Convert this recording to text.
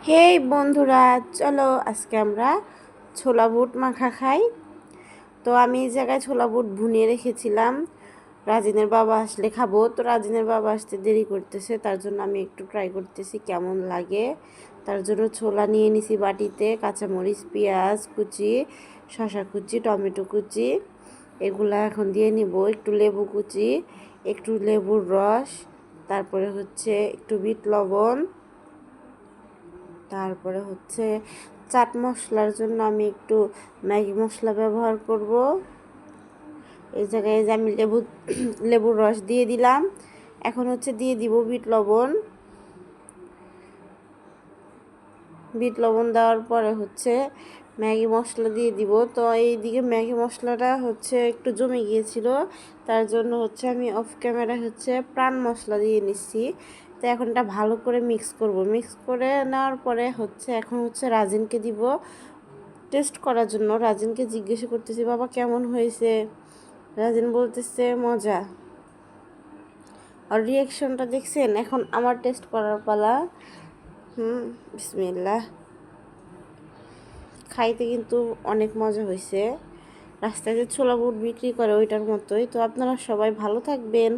হেই বন্ধুরা, চলো আজকে আমরা ছোলা বুট মাখা খাই। তো আমি এই জায়গায় ছোলা বুট ভুনিয়ে রেখেছিলাম, রাজিনের বাবা আসলে খাবো। তো রাজিনের বাবা আসতে দেরি করতেছে, তার জন্য আমি একটু ট্রাই করতেছি কেমন লাগে। তার জন্য ছোলা নিয়ে নিছি বাটিতে, কাঁচামরিচ, পেঁয়াজ কুচি, শসা কুচি, টমেটো কুচি, এগুলা এখন দিয়ে নিব। একটু লেবু কুচি, একটু লেবুর রস, তারপরে হচ্ছে একটু বিট লবণ, তারপরে হচ্ছে চাট মশলার জন্য আমি একটু ম্যাগি মশলা ব্যবহার করব। এই জায়গায় যে আমি লেবুর রস দিয়ে দিলাম। এখন হচ্ছে দিয়ে দিব বিট লবণ দেওয়ার পরে হচ্ছে ম্যাগি মশলা দিয়ে দিব। তো এইদিকে ম্যাগি মশলাটা হচ্ছে একটু জমে গিয়েছিল, তার জন্য হচ্ছে আমি অফ ক্যামেরা হচ্ছে প্রাণ মশলা দিয়ে নিচ্ছি। তো এখন এটা ভালো করে মিক্স করব। মিক্স করে নেওয়ার পরে হচ্ছে এখন হচ্ছে রাজিনকে দিব টেস্ট করার জন্য। রাজিনকে জিজ্ঞেস করতেছি, বাবা কেমন হয়েছে? রাজিন বলতেছে মজা। আর রিয়াকশনটা দেখছেন? এখন আমার টেস্ট করার পালা। বিসমিল্লাহ। খাইতে কিন্তু অনেক মজা হয়েছে। রাস্তায় যে ছোলা বুট বিক্রি করে ওইটার মতোই। তো আপনারা সবাই ভালো থাকবেন।